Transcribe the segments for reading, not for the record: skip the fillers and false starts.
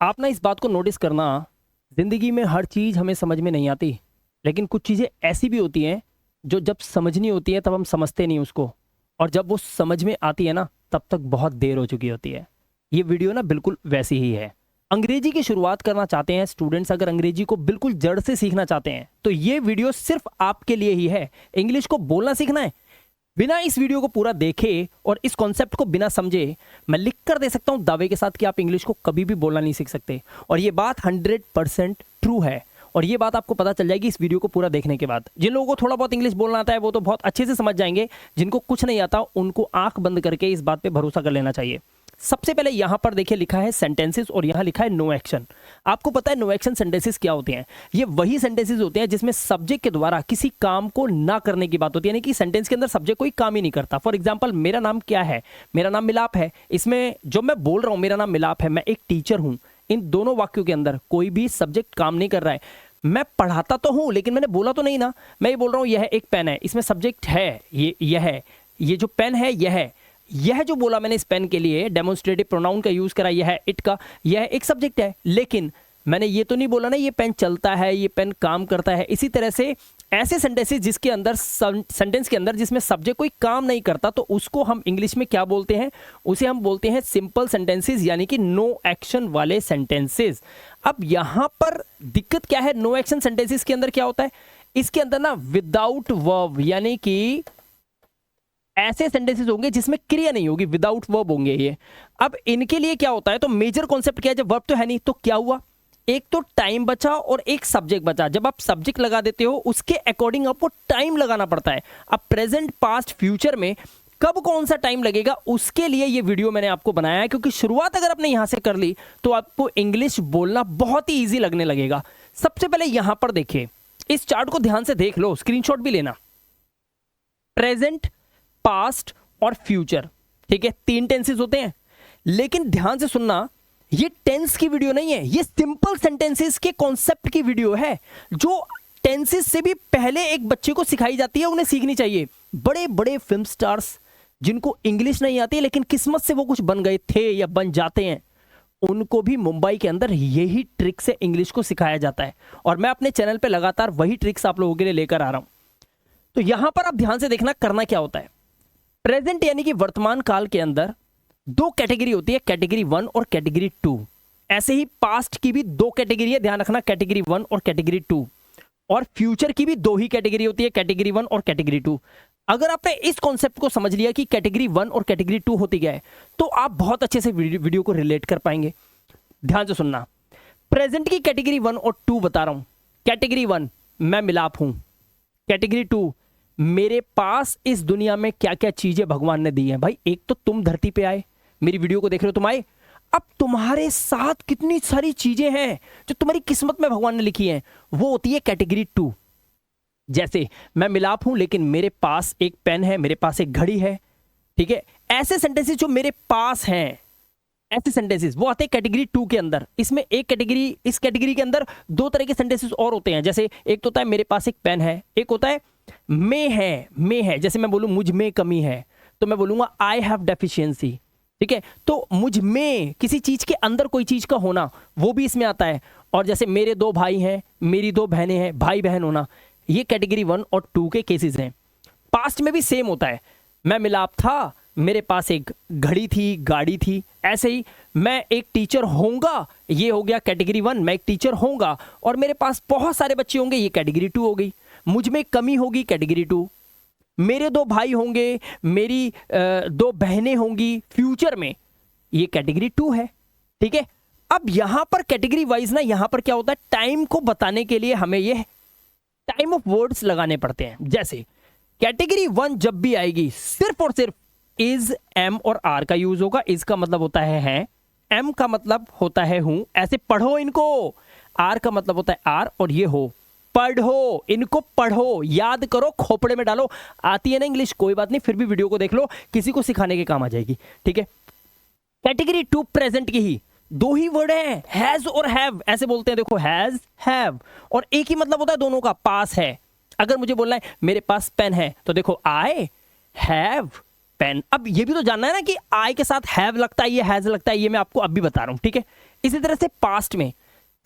आप ना इस बात को नोटिस करना, ज़िंदगी में हर चीज़ हमें समझ में नहीं आती, लेकिन कुछ चीज़ें ऐसी भी होती हैं जो जब समझनी होती है तब हम समझते नहीं उसको, और जब वो समझ में आती है ना तब तक बहुत देर हो चुकी होती है। ये वीडियो ना बिल्कुल वैसी ही है। अंग्रेजी की शुरुआत करना चाहते हैं स्टूडेंट्स, अगर अंग्रेजी को बिल्कुल जड़ से सीखना चाहते हैं तो ये वीडियो सिर्फ आपके लिए ही है। इंग्लिश को बोलना सीखना है, बिना इस वीडियो को पूरा देखे और इस कॉन्सेप्ट को बिना समझे मैं लिख कर दे सकता हूं दावे के साथ कि आप इंग्लिश को कभी भी बोलना नहीं सीख सकते। और ये बात 100% ट्रू है, और ये बात आपको पता चल जाएगी इस वीडियो को पूरा देखने के बाद। जिन लोगों को थोड़ा बहुत इंग्लिश बोलना आता है वो तो बहुत अच्छे से समझ जाएंगे, जिनको कुछ नहीं आता उनको आंख बंद करके इस बात पे भरोसा कर लेना चाहिए। सबसे पहले यहां पर देखिए लिखा है सेंटेंसेस और यहां लिखा है नो एक्शन। आपको पता है नो एक्शन सेंटेंसेस क्या होते हैं? ये वही सेंटेंसेस होते हैं जिसमें सब्जेक्ट के द्वारा किसी काम को ना करने की बात होती है, यानी कि सेंटेंस के अंदर सब्जेक्ट कोई काम ही नहीं करता। फॉर एग्जांपल, मेरा नाम क्या है? मेरा नाम मिलाप है। इसमें जो मैं बोल रहा हूं मेरा नाम मिलाप है, मैं एक टीचर हूं, इन दोनों वाक्यों के अंदर कोई भी सब्जेक्ट काम नहीं कर रहा है। मैं पढ़ाता तो हूं लेकिन मैंने बोला तो नहीं ना। मैं ये बोल रहा हूं यह एक पेन है, इसमें सब्जेक्ट है यह है, ये जो पेन है यह जो बोला मैंने इस पेन के लिए डेमोन्स्ट्रेटिव प्रोनाउन का यूज करा, यह है इट का, यह एक सब्जेक्ट है। लेकिन मैंने ये तो नहीं बोला ना ये पेन चलता है, ये पेन काम करता है। इसी तरह से ऐसे सेंटेंसेस जिसके अंदर सेंटेंस के अंदर जिसमें सब्जेक्ट कोई काम नहीं करता तो उसको हम इंग्लिश में क्या बोलते हैं? उसे हम बोलते हैं सिंपल सेंटेंसेस, यानी कि नो एक्शन वाले सेंटेंसेस। अब यहां पर दिक्कत क्या है? नो एक्शन सेंटेंसेस के अंदर क्या होता है? इसके अंदर ना विदाउट वर्ब, यानी कि ऐसे सेंटेंसेस होंगे जिसमें क्रिया नहीं होगी, विदाउट वर्ब होंगे ये। अब इनके लिए क्या होता है? तो मेजर कॉन्सेप्ट क्या है? जब वर्ब तो है नहीं तो क्या हुआ? एक तो टाइम बचा और एक सब्जेक्ट बचा। जब आप सब्जेक्ट लगा देते हो उसके अकॉर्डिंग आपको टाइम लगाना पड़ता है। अब प्रेजेंट, पास्ट, फ्यूचर में कब कौन सा टाइम लगेगा उसके लिए ये वीडियो मैंने आपको बनाया है, क्योंकि शुरुआत अगर आपने यहां से कर ली तो आपको इंग्लिश बोलना बहुत ही ईजी लगने लगेगा। सबसे पहले यहां पर देखिए, इस चार्ट को ध्यान से देख लो, स्क्रीनशॉट भी लेना। प्रेजेंट, पास्ट और फ्यूचर, ठीक है, तीन टेंसेस होते हैं। लेकिन ध्यान से सुनना, ये टेंस की वीडियो नहीं है, ये सिंपल सेंटेंसेस के कॉन्सेप्ट की वीडियो है, जो टेंसेस से भी पहले एक बच्चे को सिखाई जाती है, उन्हें सीखनी चाहिए। बड़े बड़े फिल्म स्टार्स जिनको इंग्लिश नहीं आती लेकिन किस्मत से वो कुछ बन गए थे या बन जाते हैं, उनको भी मुंबई के अंदर यही ट्रिक से इंग्लिश को सिखाया जाता है। और मैं अपने चैनल पे लगातार वही ट्रिक्स आप लोगों के लिए लेकर आ रहा हूं। तो यहां पर आप ध्यान से देखना करना क्या होता है। प्रेजेंट यानी कि वर्तमान काल के अंदर दो कैटेगरी होती है, कैटेगरी 1 और कैटेगरी 2। ऐसे ही पास्ट की भी दो कैटेगरी है, ध्यान रखना, कैटेगरी 1 और कैटेगरी 2। और फ्यूचर की भी दो ही कैटेगरी होती है, कैटेगरी 1 और कैटेगरी 2। अगर आपने इस कॉन्सेप्ट को समझ लिया कि कैटेगरी 1 और कैटेगरी 2 होती क्या है, तो आप बहुत अच्छे से वीडियो को रिलेट कर पाएंगे। ध्यान से सुनना, प्रेजेंट की कैटेगरी 1 और 2 बता रहा हूं। कैटेगरी 1, मैं मिलाप हूं। कैटेगरी 2, मेरे पास इस दुनिया में क्या क्या चीजें भगवान ने दी हैं। भाई, एक तो तुम धरती पे आए, मेरी वीडियो को देख रहे हो, तुम आए, अब तुम्हारे साथ कितनी सारी चीजें हैं जो तुम्हारी किस्मत में भगवान ने लिखी हैं, वो होती है कैटेगरी 2। जैसे मैं मिलाप हूं लेकिन मेरे पास एक पेन है, मेरे पास एक घड़ी है, ठीक है। ऐसे सेंटेंसेस जो मेरे पास हैं, ऐसे सेंटेंसेस वो आते हैं कैटेगरी 2 के अंदर। इसमें एक कैटेगरी, इस कैटेगरी के अंदर दो तरह के सेंटेंसेस और होते हैं। जैसे एक तो होता है मेरे पास एक पेन है, एक होता है में है। जैसे मैं बोलूं मुझ में कमी है तो मैं बोलूंगा आई हैव डेफिशिएंसी, ठीक है। तो मुझ में किसी चीज के अंदर कोई चीज का होना वो भी इसमें आता है। और जैसे मेरे दो भाई हैं, मेरी दो बहनें हैं, भाई बहन होना, ये कैटेगरी 1 और 2 के केसेस हैं। पास्ट में भी सेम होता है, मैं मिलाप था, मेरे पास एक घड़ी थी, गाड़ी थी। ऐसे ही मैं एक टीचर होऊंगा, ये हो गया कैटेगरी 1, मैं एक टीचर होऊंगा और मेरे पास बहुत सारे बच्चे होंगे, ये कैटेगरी 2 हो गई। मुझ में कमी होगी, कैटेगरी 2। मेरे दो भाई होंगे, मेरी दो बहनें होंगी फ्यूचर में, ये कैटेगरी 2 है, ठीक है। अब यहां पर कैटेगरी वाइज ना, यहां पर क्या होता है, टाइम को बताने के लिए हमें ये टाइम ऑफ वर्ड्स लगाने पड़ते हैं। जैसे कैटेगरी 1 जब भी आएगी सिर्फ और सिर्फ इज, एम और आर का यूज होगा। इज का मतलब होता है, एम का मतलब होता है हूं, ऐसे पढ़ो इनको। आर का मतलब होता है आर, और ये हो, पढ़ो इनको, पढ़ो, याद करो, खोपड़े में डालो। आती है ना इंग्लिश, कोई बात नहीं, फिर भी वीडियो को देख लो, किसी को सिखाने के काम आ जाएगी, ठीक है। कैटेगरी 2 प्रेजेंट की ही दो ही वर्ड है, हैज और हैव, ऐसे बोलते हैं, देखो हैज, हैव, और एक ही मतलब होता है दोनों का, पास है। अगर मुझे बोलना है मेरे पास पेन है तो देखो आई हैव पेन। अब ये भी तो जानना है ना कि आई के साथ हैव लगता है, ये हैज लगता है, ये मैं आपको अब भी बता रहा हूं, ठीक है। इसी तरह से पास्ट में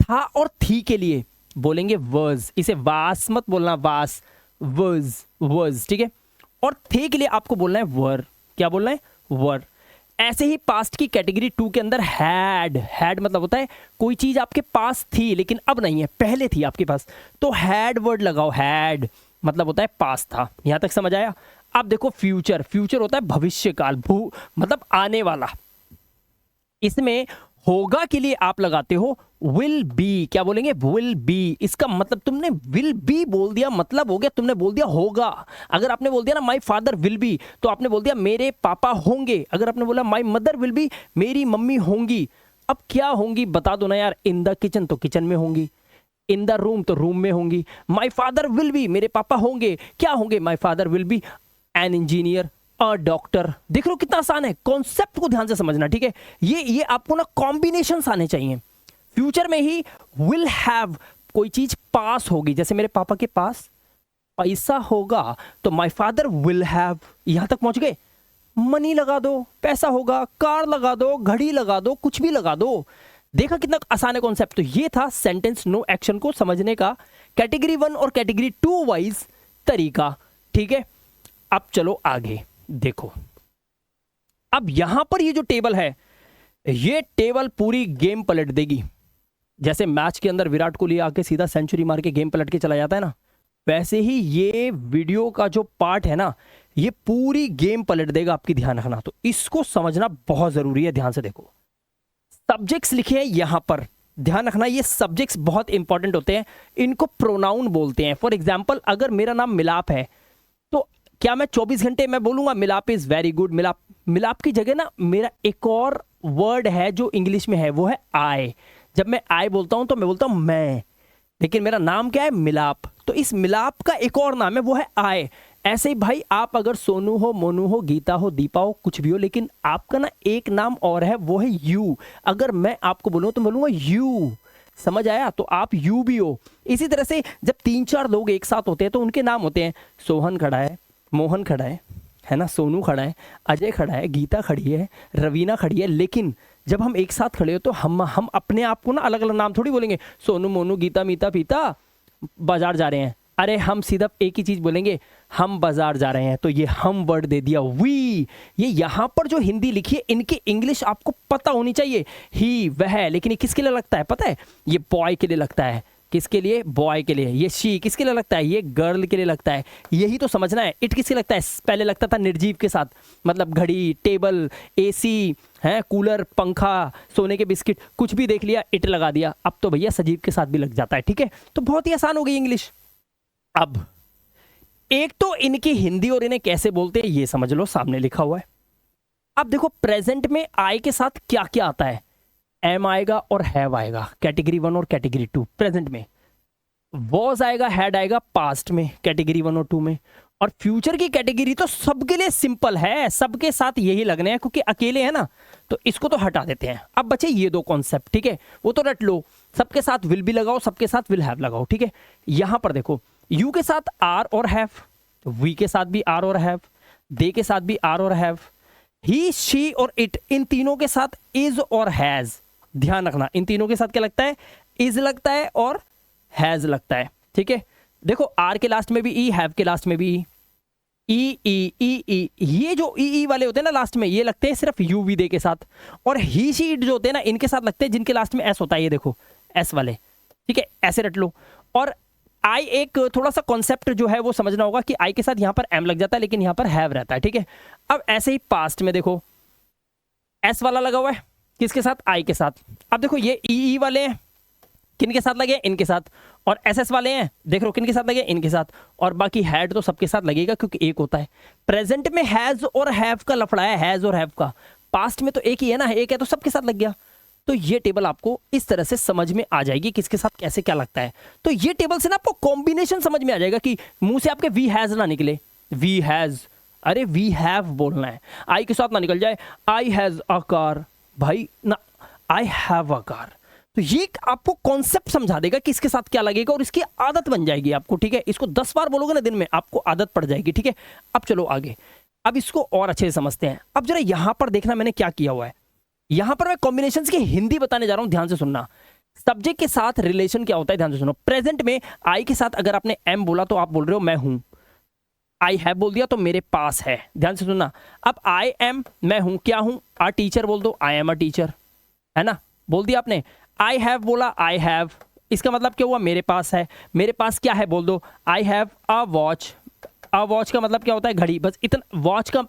था और थी के लिए बोलेंगे वर्ज, इसे वास मत बोलना, वास, वर्ज, वर्ज, ठीक है। और थे के लिए आपको बोलना है वर, क्या बोलना है, वर। ऐसे ही पास्ट की कैटेगरी 2 के अंदर हैड, हैड मतलब होता है कोई चीज आपके पास थी लेकिन अब नहीं है, पहले थी आपके पास, तो हैड वर्ड लगाओ, हैड मतलब होता है पास था। यहां तक समझ आया। अब देखो फ्यूचर, फ्यूचर होता है भविष्य काल, भू मतलब आने वाला। इसमें होगा के लिए आप लगाते हो विल बी, क्या बोलेंगे, विल बी। इसका मतलब तुमने विल बी बोल दिया, मतलब हो गया तुमने बोल दिया होगा। अगर आपने बोल दिया ना माय फादर विल बी, तो आपने बोल दिया मेरे पापा होंगे। अगर आपने बोला माय मदर विल बी, मेरी मम्मी होंगी। अब क्या होंगी बता दो ना यार, इन द किचन तो किचन में होंगी, इन द रूम तो रूम में होंगी। माय फादर विल बी, मेरे पापा होंगे, क्या होंगे, my father will be an engineer, a doctor. देख लो कितना आसान है, कॉन्सेप्ट को ध्यान से समझना, ठीक है। ये आपको ना कॉम्बिनेशंस आने चाहिए। फ्यूचर में ही विल हैव, कोई चीज पास होगी, जैसे मेरे पापा के पास पैसा होगा तो माय फादर विल हैव, यहां तक पहुंच गए। मनी लगा दो, पैसा होगा, कार लगा दो, घड़ी लगा दो, कुछ भी लगा दो। देखा कितना आसान है कॉन्सेप्ट। तो ये था सेंटेंस नो एक्शन को समझने का कैटेगरी 1 और कैटेगरी 2 वाइज तरीका, ठीक है। अब चलो आगे देखो। अब यहां पर ये जो टेबल है, ये टेबल पूरी गेम पलट देगी। जैसे मैच के अंदर विराट कोहली आके सीधा सेंचुरी मार के गेम पलट के चला जाता है ना, वैसे ही ये वीडियो का जो पार्ट है ना, ये पूरी गेम पलट देगा आपकी, ध्यान रखना। तो इसको समझना बहुत जरूरी है, ध्यान से देखो। सब्जेक्ट्स लिखे हैं यहां पर, ध्यान रखना, ये सब्जेक्ट्स बहुत इंपॉर्टेंट होते हैं, इनको प्रोनाउन बोलते हैं। फॉर एग्जाम्पल अगर मेरा नाम मिलाप है, तो क्या मैं 24 घंटे मैं बोलूंगा मिलाप इज वेरी गुड, मिलाप, मिलाप की जगह ना मेरा एक और वर्ड है जो इंग्लिश में है, वो है आई। जब मैं आई बोलता हूं तो मैं बोलता हूं मैं, लेकिन मेरा नाम क्या है, मिलाप। तो इस मिलाप का एक और नाम है, वो है आई। ऐसे ही भाई आप अगर सोनू हो, मोनू हो, गीता हो, दीपा हो, कुछ भी हो, लेकिन आपका ना एक नाम और है, वो है यू। अगर मैं आपको बोलूं तो बोलूंगा यू, समझ आया। तो आप यू भी हो। इसी तरह से जब 3-4 लोग एक साथ होते हैं तो उनके नाम होते हैं, सोहन खड़ा है, मोहन खड़ा है ना, सोनू खड़ा है, अजय खड़ा है, गीता खड़ी है, रवीना खड़ी है। लेकिन जब हम एक साथ खड़े हो तो हम अपने आप को ना अलग अलग नाम थोड़ी बोलेंगे, सोनू, मोनू, गीता, मीता, पीता बाजार जा रहे हैं। अरे हम सीधा एक ही चीज बोलेंगे, हम बाजार जा रहे हैं। तो ये हम वर्ड दे दिया, वी। ये यहां पर जो हिंदी लिखी है, इनकी इंग्लिश आपको पता होनी चाहिए, ही, वह। लेकिन ये किसके लिए लगता है पता है, ये बॉय के लिए लगता है। किसके लिए, बॉय के लिए। ये शी किसके लिए लगता है, ये गर्ल के लिए लगता है। यही तो समझना है। इट किसके लगता है, पहले लगता था निर्जीव के साथ, मतलब घड़ी, टेबल, एसी है, कूलर, पंखा, सोने के बिस्किट, कुछ भी देख लिया इट लगा दिया। अब तो भैया सजीव के साथ भी लग जाता है, ठीक है। तो बहुत ही आसान हो गई इंग्लिश। अब एक तो इनकी हिंदी और इन्हें कैसे बोलते हैं ये समझ लो, सामने लिखा हुआ है। अब देखो प्रेजेंट में आई के साथ क्या क्या आता है, एम आएगा और हैव आएगा, कैटेगरी 1 और कैटेगरी 2 प्रेजेंट में। वॉज आएगा, हैड आएगा पास्ट में, कैटेगरी 1 और 2 में। और फ्यूचर की कैटेगरी तो सबके लिए सिंपल है, सबके साथ यही लगने हैं, क्योंकि अकेले है ना, तो इसको तो हटा देते हैं। अब बचे ये दो कॉन्सेप्ट, ठीक है, वो तो रट लो। सबके साथ विल भी लगाओ, सबके साथ विल हैव लगाओ, ठीक है। यहां पर देखो, यू के साथ आर और हैव, वी के साथ भी आर और हैव, दे के साथ भी आर और हैव, ही, शी और इट, इन तीनों के साथ इज और हैज। ध्यान रखना, इन तीनों के साथ क्या लगता है, इज लगता है और हैज लगता है, ठीक है। देखो आर के लास्ट में भी ई, हैव के लास्ट में भी ई, ई, ई, ई। ये जो ई वाले होते हैं ना लास्ट में, ये लगते हैं सिर्फ यू वी दे के साथ। और ही, शी, इट जो होते हैं ना, इनके साथ लगते हैं जिनके लास्ट में एस होता है, ये देखो एस वाले, ठीक है, ऐसे रट लो। और आई, एक थोड़ा सा कॉन्सेप्ट जो है वो समझना होगा कि आई के साथ यहां पर एम लग जाता है, लेकिन यहां पर हैव रहता है, ठीक है। अब ऐसे ही पास्ट में देखो एस वाला लगा हुआ है, किसके साथ, आई के साथ। अब देखो ये ई वाले हैं, किन के साथ लगे, इनके साथ। और एस एस वाले हैं, देख लो किन के साथ लगे, इनके साथ। और बाकी हैड तो सबके साथ लगेगा क्योंकि एक होता है। प्रेजेंट में हैज और हैव का लफड़ा है, हैज और हैव का। पास्ट में तो एक ही है ना, एक है तो सबके साथ लग गया। तो ये टेबल आपको इस तरह से समझ में आ जाएगी, किसके साथ कैसे क्या लगता है। तो ये टेबल से ना आपको कॉम्बिनेशन समझ में आ जाएगा कि मुंह से आपके वी हैज ना निकले, वी हैज, अरे वी हैव बोलना है। आई के साथ ना निकल जाए आई हैज अ कार, भाई ना, आई हैव अ कार। तो ये आपको कॉन्सेप्ट समझा देगा कि इसके साथ क्या लगेगा, और इसकी आदत बन जाएगी आपको, ठीक है। इसको 10 बार बोलोगे ना दिन में, आपको आदत पड़ जाएगी, ठीक है। अब चलो आगे, अब इसको और अच्छे से समझते हैं। अब जरा यहां पर देखना मैंने क्या किया हुआ है। यहां पर मैं कॉम्बिनेशंस की हिंदी बताने जा रहा हूं, ध्यान से सुनना। सब्जेक्ट के साथ रिलेशन क्या होता है, ध्यान से सुनो। प्रेजेंट में आई के साथ अगर आपने एम बोला तो आप बोल रहे हो मैं हूं। आई हैव बोल दिया तो मेरे पास है, ध्यान से सुनना। अब आई एम, मैं हूं, क्या हूं, आ टीचर बोल दो, आई एम अ टीचर, है ना, बोल दिया आपने। आई हैव बोला, आई हैव, इसका मतलब क्या हुआ, मेरे पास है। मेरे पास क्या है बोल दो, I have a watch. A watch का मतलब क्या होता है, घड़ी, बस इतना। वॉच का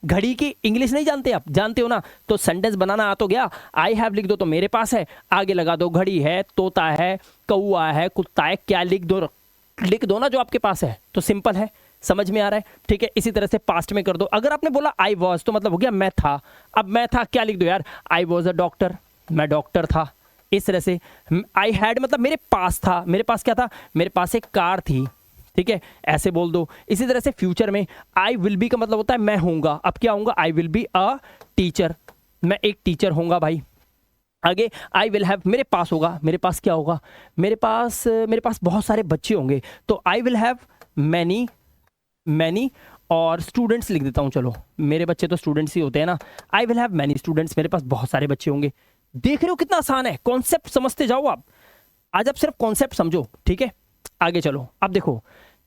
घड़ी की इंग्लिश नहीं जानते आप, जानते हो ना, तो सेंटेंस बनाना आ तो गया। आई हैव लिख दो तो मेरे पास है, आगे लगा दो घड़ी है, तोता है, कौआ है, कुत्ता है, क्या लिख दो ना जो आपके पास है, तो सिंपल है, समझ में आ रहा है, ठीक है। इसी तरह से पास्ट में कर दो। अगर आपने बोला आई वॉज तो मतलब हो गया मैं था। अब मैं था, क्या लिख दो यार, आई वॉज अ डॉक्टर, मैं डॉक्टर था। इस तरह से आई हैड मतलब मेरे पास था, मेरे पास क्या था, मेरे पास एक कार थी, ठीक है, ऐसे बोल दो। इसी तरह से फ्यूचर में आई विल बी का मतलब होता है मैं होऊंगा। अब क्या होऊंगा, I will be a teacher, मैं एक टीचर होऊंगा भाई। आगे आई विल हैव, मेरे पास होगा, मेरे पास क्या होगा, मेरे पास बहुत सारे बच्चे होंगे, तो आई विल हैव मैनी और स्टूडेंट्स लिख देता हूं, चलो मेरे बच्चे तो स्टूडेंट्स ही होते हैं ना। I will have many students, मेरे पास बहुत सारे बच्चे होंगे। देख रहे हो कितना आसान है, कॉन्सेप्ट समझते जाओ आप। आज आप सिर्फ कॉन्सेप्ट समझो, ठीक है। आगे चलो, अब देखो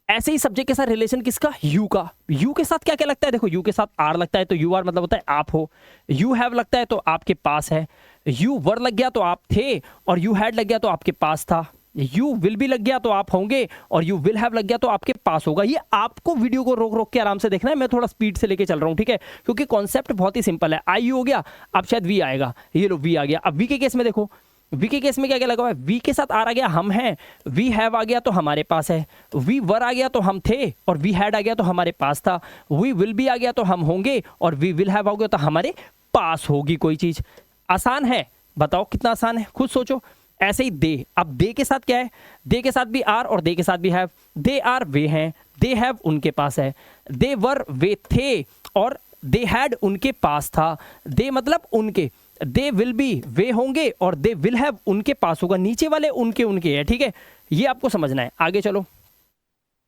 ऐसे ही सब्जेक्ट के साथ रिलेशन किसका, यू का। यू के साथ क्या क्या लगता है, देखो यू के साथ आर लगता है तो यू आर मतलब होता है आप हो। यू हैव लगता है तो आपके पास है। यू वर लग गया तो आप थे, और यू हैड लग गया तो आपके पास था। यू विल भी लग गया तो आप होंगे, और यू विल हैव लग गया तो आपके पास होगा। ये आपको वीडियो को रोक रोक के आराम से देखना है, मैं थोड़ा स्पीड से लेके चल रहा हूं, ठीक है, क्योंकि कॉन्सेप्ट बहुत ही सिंपल है। आई यू हो गया, अब शायद वी आएगा, ये लो वी आ गया। अब वी के केस में देखो, वी के केस में क्या क्या लगा हुआ है, वी के साथ आर आ गया हम हैं, वी हैव आ गया तो हमारे पास है, वी वर आ गया तो हम थे, और वी हैड आ गया तो हमारे पास था, वी विल भी आ गया तो हम होंगे, और वी विल हैव आ गया तो हमारे पास होगी कोई चीज। आसान है, बताओ कितना आसान है, खुद सोचो। ऐसे ही दे, अब दे के साथ क्या है, दे के साथ भी आर और दे के साथ भी हैव। दे आर वे हैं, दे हैव उनके पास है। दे वर वे थे, और दे हैड उनके पास था। दे मतलब उनके, दे विल बी वे होंगे, और दे विल हैव उनके पास होगा। नीचे वाले उनके उनके है, ठीक है, ये आपको समझना है। आगे चलो,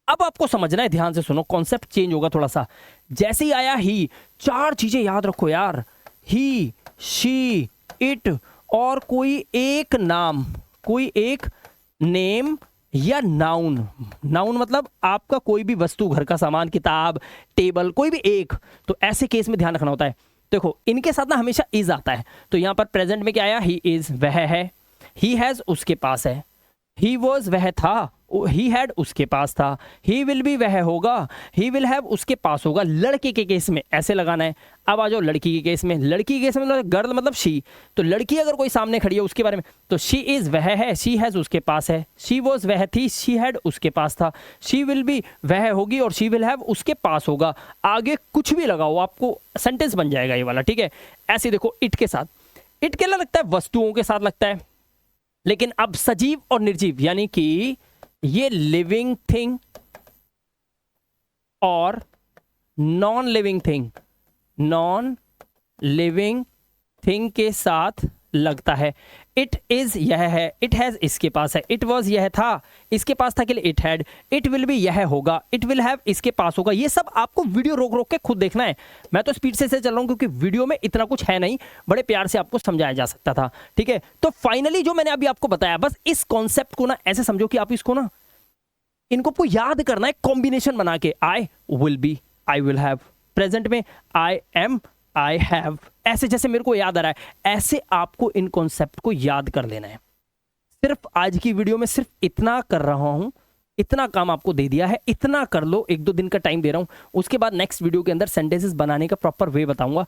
अब आपको समझना है, ध्यान से सुनो, कॉन्सेप्ट चेंज होगा थोड़ा सा। जैसे ही आया ही, चार चीजें याद रखो यार, ही, शी, इट, और कोई एक नाम, कोई एक नेम या नाउन। नाउन मतलब आपका कोई भी वस्तु, घर का सामान, किताब, टेबल, कोई भी एक। तो ऐसे केस में ध्यान रखना होता है। देखो इनके साथ ना हमेशा इज आता है, तो यहां पर प्रेजेंट में क्या आया, ही इज, वह है। ही हैज, उसके पास है। ही वॉज, वह था। ही हैड, उसके पास था। ही विल बी, वह होगा। ही विल हैव, उसके पास होगा। लड़के के केस में ऐसे लगाना है। अब आ जाओ लड़की के केस में। लड़की के केस में मतलब गर्ल मतलब शी, तो लड़की अगर कोई सामने खड़ी है उसके बारे में, तो शी इज, वह है। शी हैज, उसके पास है। शी वॉज, वह थी। शी हैड, उसके पास था। शी विल बी, वह होगी, और शी विल हैव, उसके पास होगा। आगे कुछ भी लगाओ, आपको सेंटेंस बन जाएगा ये वाला, ठीक है। ऐसे देखो इट के साथ, इट क्या लगता है, वस्तुओं के साथ लगता है। लेकिन अब सजीव और निर्जीव, यानी कि ये लिविंग थिंग और non living thing, non living thing के साथ लगता है। इट इज, यह है। इट हैज, इसके पास है। इट वॉज, यह था, इसके पास था, के लिए it had. It will be, यह होगा। इट विल हैव, इसके पास होगा। ये सब आपको वीडियो रोक रोक के खुद देखना है। मैं तो स्पीड से चल रहा हूं क्योंकि वीडियो में इतना कुछ है नहीं, बड़े प्यार से आपको समझाया जा सकता था, ठीक है। तो फाइनली जो मैंने अभी आपको बताया, बस इस कॉन्सेप्ट को ना ऐसे समझो कि आप इसको ना, इनको आपको याद करना है कॉम्बिनेशन बना के। I will be, I will have. Present में आई एम, आई हैव। ऐसे जैसे मेरे को याद आ रहा है, ऐसे आपको इन कॉन्सेप्ट को याद कर लेना है। सिर्फ आज की वीडियो में सिर्फ इतना कर रहा हूं, इतना काम आपको दे दिया है, इतना कर लो। 1-2 दिन का टाइम दे रहा हूं, उसके बाद नेक्स्ट वीडियो के अंदर सेंटेंसेस बनाने का प्रॉपर वे बताऊंगा।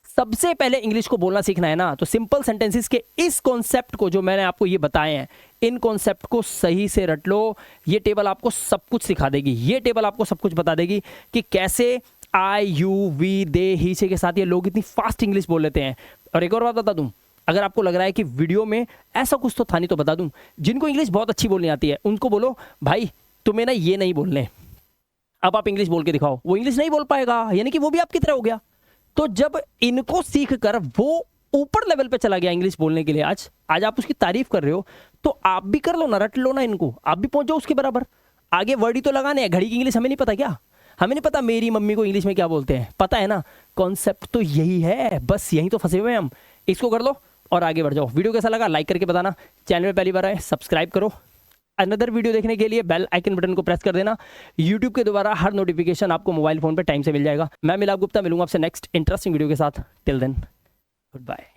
सबसे पहले इंग्लिश को बोलना सीखना है ना, तो सिंपल सेंटेंसेस के इस कॉन्सेप्ट को जो मैंने आपको ये बताए हैं, इन कॉन्सेप्ट को सही से रट लो। ये टेबल आपको सब कुछ सिखा देगी, ये टेबल आपको सब कुछ बता देगी कि कैसे आई, यू, वी, दे, ही से के साथ ये लोग इतनी फास्ट इंग्लिश बोल लेते हैं। और एक और बात बता दूं, अगर आपको लग रहा है कि वीडियो में ऐसा कुछ तो था नहीं, तो बता दूं, जिनको इंग्लिश बहुत अच्छी बोलनी आती है उनको बोलो भाई तुम्हें ना ये नहीं बोलने, अब आप इंग्लिश बोल के दिखाओ। वो इंग्लिश नहीं बोल पाएगा, यानी कि वो भी आपकी तरह हो गया। तो जब इनको सीख कर वो ऊपर लेवल पे चला गया इंग्लिश बोलने के लिए, आज आप उसकी तारीफ कर रहे हो, तो आप भी कर लो ना, रट लो ना इनको, आप भी पहुंच जाओ उसके बराबर। आगे वर्ड ही तो लगाने हैं। घड़ी की इंग्लिश हमें नहीं पता क्या? हमें नहीं पता मेरी मम्मी को इंग्लिश में क्या बोलते हैं, पता है ना। कॉन्सेप्ट तो यही है, बस यही तो फंसे हुए हैं हम। इसको कर लो और आगे बढ़ जाओ। वीडियो कैसा लगा लाइक करके बताना, चैनल में पहली बार आए सब्सक्राइब करो। अनदर वीडियो देखने के लिए बेल आइकन बटन को प्रेस कर देना। यूट्यूब के द्वारा हर नोटिफिकेशन आपको मोबाइल फोन पे टाइम से मिल जाएगा। मैं मिलाप गुप्ता मिलूंगा आपसे नेक्स्ट इंटरेस्टिंग वीडियो के साथ। Till then good bye.